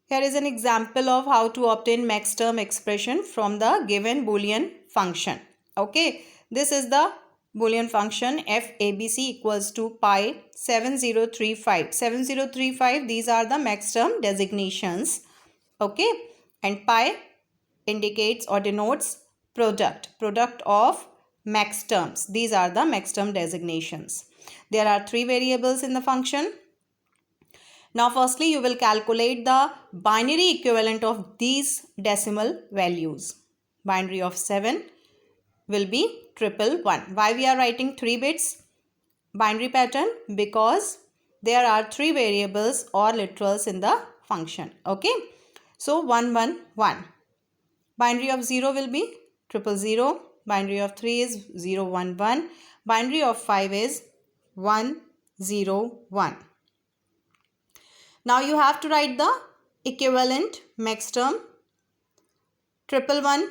Here is an example of how to obtain max term expression from the given Boolean function. Okay, this is the Boolean function f(abc) equals to pi 7035. 7035, these are the max term designations. Okay, and pi indicates or denotes product of max terms. These are the max term designations. There are three variables in the function. Now firstly you will calculate the binary equivalent of these decimal values. Binary of 7 will be 111. Why we are writing 3 bits binary pattern? Because there are 3 variables or literals in the function. Okay, so 111. Binary of 0 will be 000. Binary of 3 is 011. Binary of 5 is 101. Now you have to write the equivalent max term 111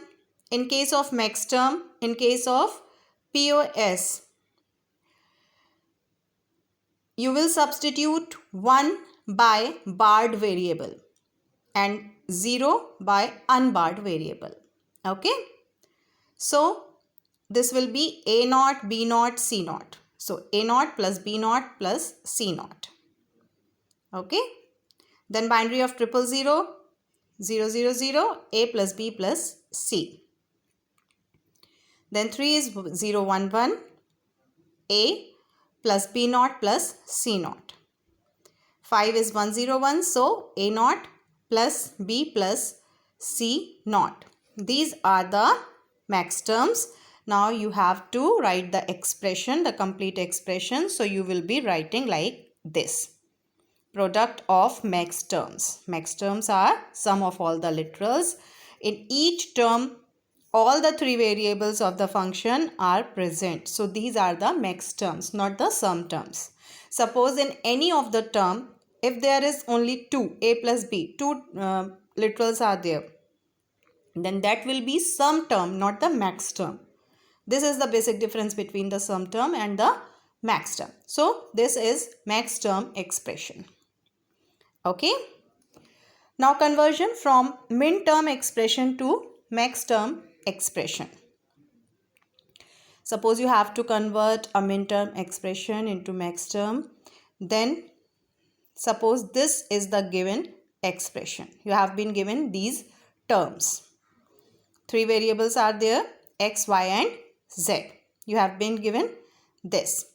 in case of max term. In case of POS, you will substitute 1 by barred variable and 0 by unbarred variable. Okay, so this will be A0, B0, C0. So A0 plus B0 plus C0. Okay, then binary of 000, 000, A plus B plus C. Then 3 is 011, A plus B0 plus C0. 5 is 101, so A0 plus B plus C0. These are the max terms. Now you have to write the expression, the complete expression. So you will be writing like this. Product of max terms. Max terms are sum of all the literals. In each term, all the 3 variables of the function are present. So these are the max terms, not the sum terms. Suppose in any of the term, if there is only 2, A plus B, 2 literals are there, then that will be sum term, not the max term. This is the basic difference between the sum term and the max term. So this is max term expression. Okay. Now conversion from min term expression to max term expression. Suppose you have to convert a min term expression into max term. Then suppose this is the given expression. You have been given these terms. 3 variables are there, x, y and z. You have been given this.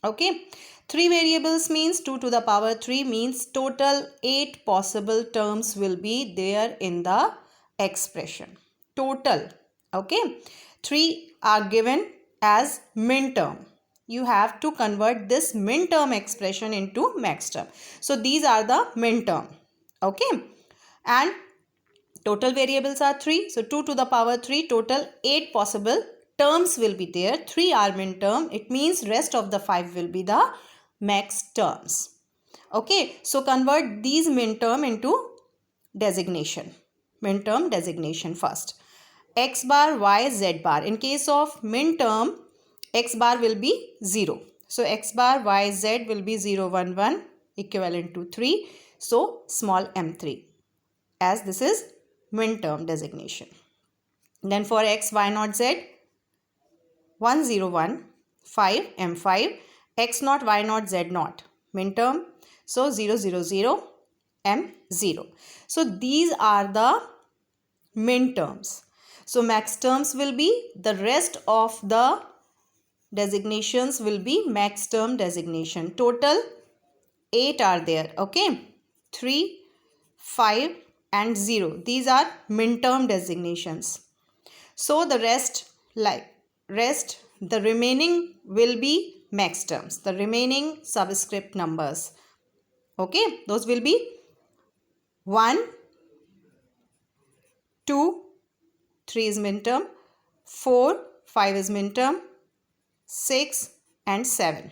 Okay. 3 variables means 2 to the power 3 means total 8 possible terms will be there in the expression. Total. Okay. 3 are given as min term. You have to convert this min term expression into max term. So these are the min term. Okay. And total variables are 3. So 2 to the power 3, total 8 possible terms will be there. 3 are min term. It means rest of the 5 will be the max terms. Okay, so convert these min term into designation. Min term designation first. X bar, Y, Z bar. In case of min term, X bar will be 0. So X bar, Y, Z will be 0, 1, 1 equivalent to 3. So small m3 as this is min term designation. Then for X, Y, not Z, 1, 0, 1, 5, m5. X naught, Y naught, Z naught. Min term. So 0, 0, 0, M0. So these are the min terms. So max terms will be the rest of the designations will be max term designation. Total 8 are there. Okay. 3, 5 and 0. These are min term designations. So the the remaining will be max terms, the remaining subscript numbers. Okay, those will be 1, 2, 3 is min term, 4, 5 is min term, 6 and 7.